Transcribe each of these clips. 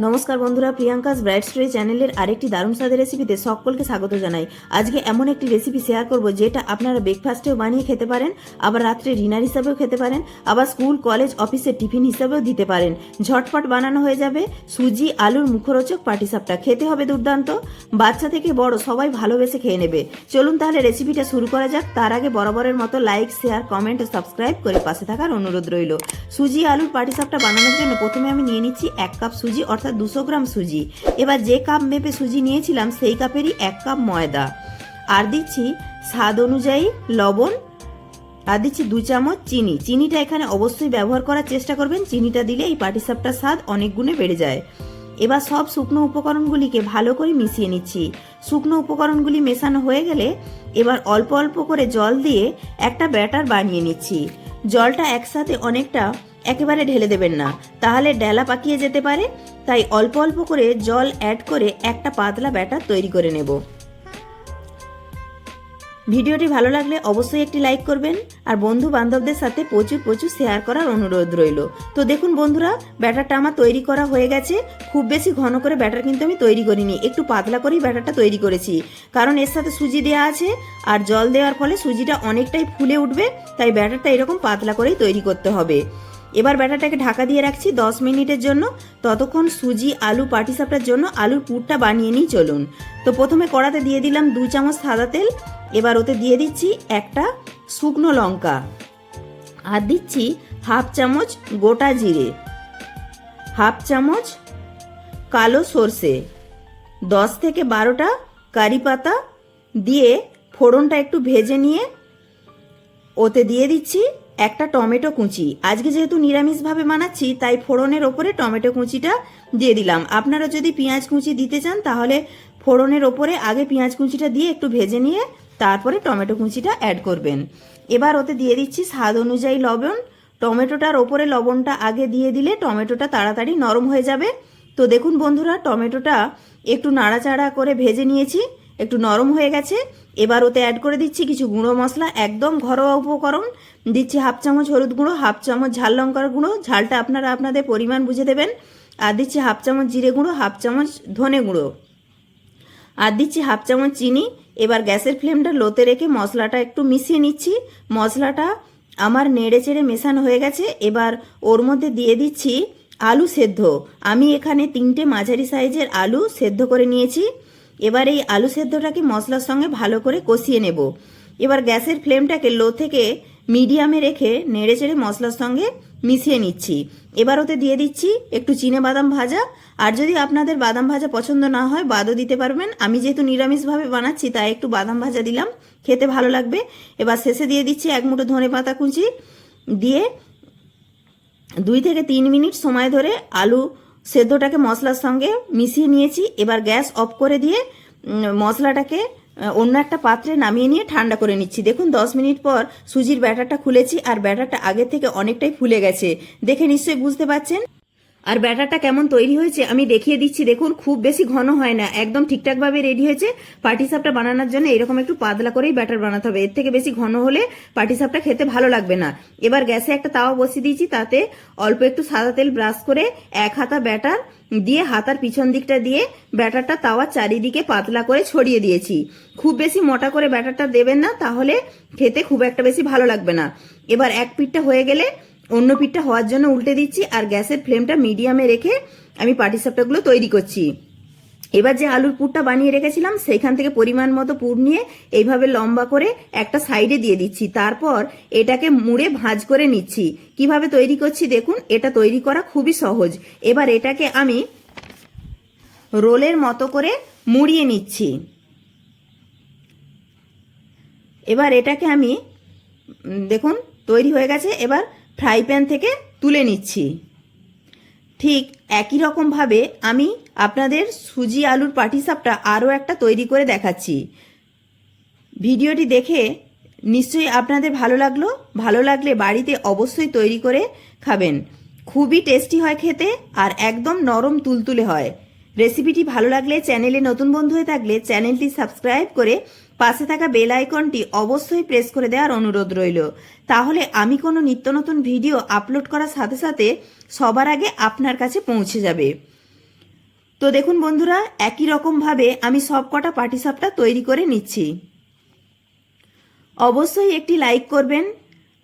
নমস্কার বন্ধুরা, Priyanka's bright story চ্যানেলের আরেকটি দারুণ স্বাদের রেসিপিতে সকলকে স্বাগত জানাই। আজকে এমন একটি রেসিপি শেয়ার করব যেটা আপনারা ব্রেকফাস্টেও বানিয়ে খেতে পারেন, আবার রাত্রে ডিনার হিসাবেও খেতে পারেন, আবার স্কুল কলেজ অফিসের টিফিন হিসাবেও দিতে পারেন। ঝটপট বানানো হয়ে যাবে সুজি আলুর মুখরোচক পাটিসাপটা। খেতে হবে দুর্দান্ত, বাচ্চা থেকে বড় সবাই ভালোবেসে খেয়ে নেবে। চলুন তাহলে রেসিপিটা শুরু করা যাক। তার আগে বরাবরের মতো লাইক, শেয়ার, কমেন্ট ও সাবস্ক্রাইব করে পাশে থাকার অনুরোধ রইল। সুজি আলুর পাটিসাপটা বানানোর জন্য প্রথমে আমি নিয়ে নিচ্ছি 1 কাপ সুজি, অর্থাৎ 200 গ্রাম সুজি। এবার যে কাপ মেপে সুজি নিয়েছিলাম সেই কাপেরই 1 কাপ ময়দা, আর দিচ্ছি স্বাদ অনুযায়ী লবণ, আর দিচ্ছি 2 চামচ চিনি। চিনিটা এখানে অবশ্যই ব্যবহার করার চেষ্টা করবেন, চিনিটা দিলে এই পাটিসাপটার স্বাদ অনেক গুণে বেড়ে যায়। এবার সব শুকনো উপকরণগুলিকে ভালো করে মিশিয়ে নিচ্ছি। শুকনো উপকরণগুলি মেশানো হয়ে গেলে এবার অল্প অল্প করে জল দিয়ে একটা ব্যাটার বানিয়ে নিচ্ছি। জলটা একসাথে অনেকটা একেবারে ঢেলে দেবেন না, তাহলে ডেলা পাকিয়ে যেতে পারে। তাই অল্প অল্প করে জল অ্যাড করে একটা পাতলা ব্যাটার তৈরি করে নেব। ভিডিওটি ভালো লাগলে অবশ্যই একটি লাইক করবেন, আর বন্ধু বান্ধবদের সাথে প্রচুর প্রচুর শেয়ার করার অনুরোধ রইল। তো দেখুন বন্ধুরা, ব্যাটারটা আমার তৈরি করা হয়ে গেছে। খুব বেশি ঘন করে ব্যাটার কিন্তু আমি তৈরি করিনি, একটু পাতলা করেই ব্যাটারটা তৈরি করেছি, কারণ এর সাথে সুজি দেওয়া আছে আর জল দেওয়ার ফলে সুজিটা অনেকটাই ফুলে উঠবে। তাই ব্যাটারটা এরকম পাতলা করেই তৈরি করতে হবে। এবার ব্যাটারটাকে ঢাকা দিয়ে রাখছি 10 মিনিটের জন্য। ততক্ষণ সুজি আলু পাটিসাপটার জন্য আলুর পুরটা বানিয়ে নিই চলুন। তো প্রথমে কড়াতে দিয়ে দিলাম 2 চামচ সাদা তেল। এবার ওতে দিয়ে দিচ্ছি একটা শুকনো লঙ্কা, আর দিচ্ছি হাফ চামচ গোটা জিরে, হাফ চামচ কালো সর্ষে, 10 থেকে 12টা কারি পাতা দিয়ে ফোড়নটা একটু ভেজে নিয়ে ওতে দিয়ে দিচ্ছি একটা টমেটো কুচি। আজকে যেহেতু নিরামিষভাবে বানাচ্ছি তাই ফোড়নের ওপরে টমেটো কুচিটা দিয়ে দিলাম। আপনারা যদি পেঁয়াজ কুচি দিতে চান তাহলে ফোড়নের ওপরে আগে পেঁয়াজ কুচিটা দিয়ে একটু ভেজে নিয়ে তারপরে টমেটো কুচিটা অ্যাড করবেন। এবার ওতে দিয়ে দিচ্ছি স্বাদ অনুযায়ী লবণ। টমেটোটার ওপরে লবণটা আগে দিয়ে দিলে টমেটোটা তাড়াতাড়ি নরম হয়ে যাবে। তো দেখুন বন্ধুরা, টমেটোটা একটু নাড়াচাড়া করে ভেজে নিয়েছি, একটু নরম হয়ে গেছে। এবার ওতে অ্যাড করে দিচ্ছি কিছু গুঁড়ো মশলা, একদম ঘরোয়া উপকরণ। দিচ্ছি হাফ চামচ হলুদ গুঁড়ো, হাফ চামচ ঝাল লঙ্কার গুঁড়ো, ঝালটা আপনারা আপনাদের পরিমাণ বুঝে দেবেন। আর দিচ্ছি হাফ চামচ জিরে গুঁড়ো, হাফ চামচ ধনে গুঁড়ো, আর দিচ্ছি হাফ চামচ চিনি। এবার গ্যাসের ফ্লেমটা লোতে রেখে মশলাটা একটু মিশিয়ে নিচ্ছি। মশলাটা আমার নেড়ে চেড়ে মেশানো হয়ে গেছে। এবার ওর মধ্যে দিয়ে দিচ্ছি আলু সেদ্ধ। আমি এখানে 3টে মাঝারি সাইজের আলু সেদ্ধ করে নিয়েছি। এবার এই আলু সেদ্ধটাকে মশলার সঙ্গে ভালো করে কষিয়ে নেব। এবার গ্যাসের ফ্লেমটাকে লো থেকে মিডিয়ামে রেখে নেড়ে চেড়ে মশলার সঙ্গে মিশিয়ে নিচ্ছি। এবার ওতে দিয়ে দিচ্ছি একটু চিনে বাদাম ভাজা, আর যদি আপনাদের বাদাম ভাজা পছন্দ না হয় বাদও দিতে পারবেন। আমি যেহেতু নিরামিষভাবে বানাচ্ছি তাই একটু বাদাম ভাজা দিলাম, খেতে ভালো লাগবে। এবার শেষে দিয়ে দিচ্ছি 1 মুঠো ধনে পাতা কুচি দিয়ে 2 থেকে 3 মিনিট সময় ধরে আলু সেদ্ধটাকে মশলার সঙ্গে মিশিয়ে নিয়েছি। এবার গ্যাস অফ করে দিয়ে মশলাটাকে অন্য একটা পাত্রে নামিয়ে নিয়ে ঠান্ডা করে নিচ্ছি। দেখুন 10 মিনিট পর সুজির ব্যাটারটা খুলেছি, আর ব্যাটারটা আগের থেকে অনেকটাই ফুলে গেছে, দেখে নিশ্চয়ই বুঝতে পারছেন। আর ব্যাটারটা কেমন তৈরি হয়েছে আমি দেখিয়ে দিচ্ছি। দেখুন খুব বেশি ঘন হয় না, একদম ঠিকঠাকভাবে রেডি হয়েছে। পাটিসাপটা বানানোর জন্য এরকম একটু পাতলা করেই ব্যাটার বানাতে হবে, এর থেকে বেশি ঘন হলে পাটিসাপটা খেতে ভালো লাগবে না। এবার গ্যাসে একটা তাওয়া বসিয়ে দিয়েছি, তাতে অল্প একটু সাদা তেল ব্রাশ করে 1 হাতা ব্যাটার দিয়ে হাতার পিছন দিকটা দিয়ে ব্যাটারটা তাওয়ার চারিদিকে পাতলা করে ছড়িয়ে দিয়েছি। খুব বেশি মোটা করে ব্যাটারটা দেবেন না, তাহলে খেতে খুব একটা বেশি ভালো লাগবে না। এবার এক পিঠটা হয়ে গেলে অন্য পিঠটা হওয়ার জন্য উল্টে দিচ্ছি, আর গ্যাসের ফ্লেমটা মিডিয়ামে রেখে আমি পাটিসাপটাগুলো তৈরি করছি। এবার যে আলুর পুরটা বানিয়ে রেখেছিলাম সেইখান থেকে পরিমাণ মতো পুর নিয়ে এইভাবে লম্বা করে একটা সাইডে দিয়ে দিচ্ছি। তারপর এটাকে মুড়ে ভাঁজ করে নিচ্ছি। কিভাবে তৈরি করছি দেখুন, এটা তৈরি করা খুবই সহজ। এবার এটাকে আমি রোলের মতো করে মুড়িয়ে নিচ্ছি। এবার এটাকে আমি দেখুন তৈরি হয়ে গেছে। এবার ফ্রাই প্যান থেকে তুলে নিচ্ছি। ঠিক একই রকমভাবে আমি আপনাদের সুজি আলুর পাটিসাপটা আরও একটা তৈরি করে দেখাচ্ছি। ভিডিওটি দেখে নিশ্চয়ই আপনাদের ভালো লাগলে বাড়িতে অবশ্যই তৈরি করে খাবেন। খুবই টেস্টি হয় খেতে, আর একদম নরম তুলতুলে হয়। রেসিপিটি ভালো লাগলে, চ্যানেলে নতুন বন্ধু হয়ে থাকলে চ্যানেলটি সাবস্ক্রাইব করে পাশে থাকা বেল আইকনটি অবশ্যই প্রেস করে দেওয়ার অনুরোধ রইল। তাহলে আমি কোনো নিত্য নতুন ভিডিও আপলোড করার সাথে সাথে সবার আগে আপনার কাছে পৌঁছে যাবে। তো দেখুন বন্ধুরা, একই রকমভাবে আমি সব কটা পাটিসাপটা তৈরি করে নিচ্ছি। অবশ্যই একটি লাইক করবেন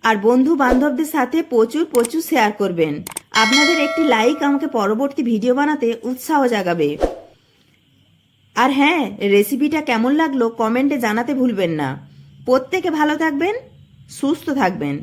আর বন্ধু বান্ধবদের সাথে প্রচুর প্রচুর শেয়ার করবেন। আপনাদের একটি লাইক আমাকে পরবর্তী ভিডিও বানাতে উৎসাহ জাগাবে। আর হ্যাঁ, রেসিপিটা কেমন লাগলো কমেন্টে জানাতে ভুলবেন না। প্রত্যেকে ভালো থাকবেন, সুস্থ থাকবেন।